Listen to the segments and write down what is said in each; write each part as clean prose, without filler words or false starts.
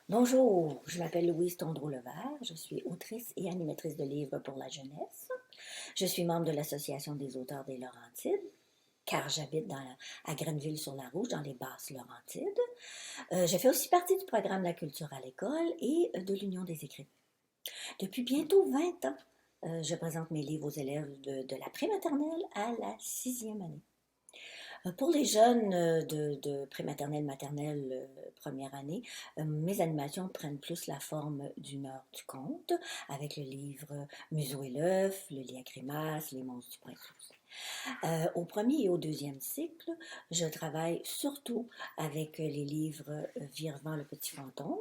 Bonjour, je m'appelle Louise Tondreau-Levert, je suis autrice et animatrice de livres pour la jeunesse. Je suis membre de l'Association des auteurs des Laurentides, car j'habite à Grenville-sur-la-Rouge, dans les Basses-Laurentides. Je fais aussi partie du programme La culture à l'école et de l'Union des écrivains. Depuis bientôt 20 ans, je présente mes livres aux élèves de la prématernelle à la sixième année. Pour les jeunes de prématernelle, maternelle, première année, mes animations prennent plus la forme d'une heure du conte, avec le livre Museau et l'œuf, Le lit à grimace, Les monstres du prince au premier et au deuxième cycle, je travaille surtout avec les livres Virevant le petit fantôme,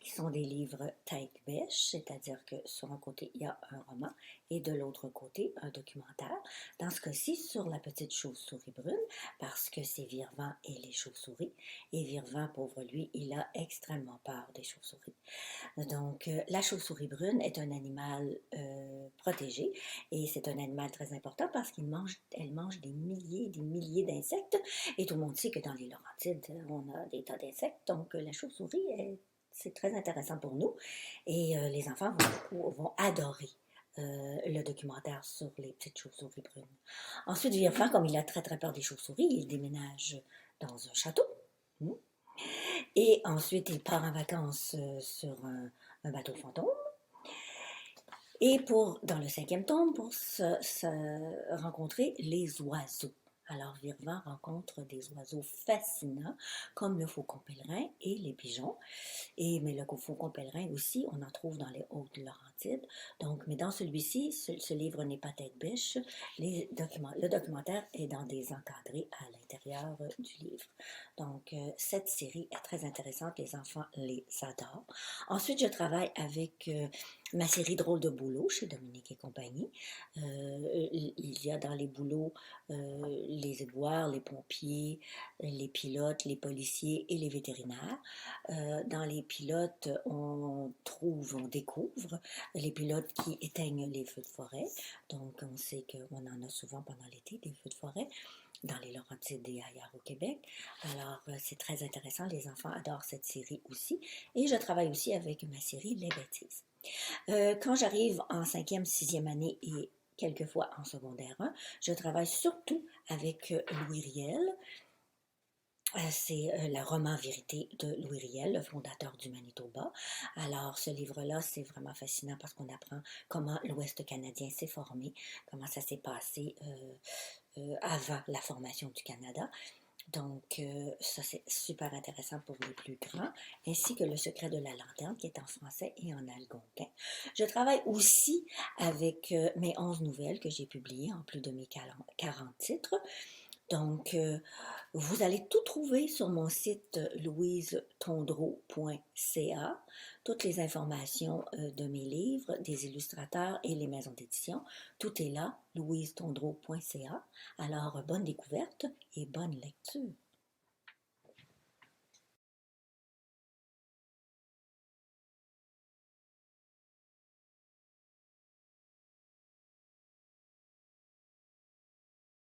qui sont des livres tête-bêche, c'est-à-dire que sur un côté, il y a un roman et de l'autre côté, un documentaire. Dans ce cas-ci, sur la petite chauve-souris brune, parce que c'est Virevant et les chauves-souris. Et Virevant, pauvre lui, il a extrêmement peur des chauves-souris. Donc, la chauve-souris brune est un animal protégé et c'est un animal très important parce elle mange des milliers d'insectes. Et tout le monde sait que dans les Laurentides, on a des tas d'insectes. Donc, la chauve-souris, c'est très intéressant pour nous. Et les enfants vont adorer le documentaire sur les petites chauves-souris brunes. Ensuite, Virfan, comme il a très très peur des chauves-souris, il déménage dans un château. Hmm. Et ensuite, il part en vacances sur un bateau fantôme. Et dans le cinquième tome, pour se rencontrer les oiseaux. Alors, Virvant rencontre des oiseaux fascinants, comme le faucon pèlerin et les pigeons. Mais le faucon pèlerin aussi, on en trouve dans les Hautes-Laurentides. Donc, mais dans celui-ci, ce livre n'est pas tête-bêche. Le documentaire est dans des encadrés à l'intérieur du livre. Donc, cette série est très intéressante. Les enfants les adorent. Ensuite, je travaille avec ma série Drôle de boulot chez Dominique et compagnie. Il y a dans les boulots les éboueurs, les pompiers, les pilotes, les policiers et les vétérinaires. Dans les pilotes, on découvre les pilotes qui éteignent les feux de forêt. Donc, on sait qu'on en a souvent pendant l'été, des feux de forêt, dans les Laurentides et ailleurs au Québec. Alors, c'est très intéressant. Les enfants adorent cette série aussi. Et je travaille aussi avec ma série Les Bêtises. Quand j'arrive en cinquième, sixième année et quelquefois en secondaire 1, je travaille surtout avec Louis Riel. C'est le roman Vérité de Louis Riel, le fondateur du Manitoba. Alors, ce livre-là, c'est vraiment fascinant parce qu'on apprend comment l'Ouest canadien s'est formé, comment ça s'est passé avant la formation du Canada. Donc, ça, c'est super intéressant pour les plus grands, ainsi que Le secret de la lanterne, qui est en français et en algonquin. Je travaille aussi avec mes 11 nouvelles que j'ai publiées, en plus de mes 40 titres. Donc, vous allez tout trouver sur mon site louisetondreau.ca, toutes les informations de mes livres, des illustrateurs et les maisons d'édition. Tout est là, louisetondreau.ca. Alors, bonne découverte et bonne lecture.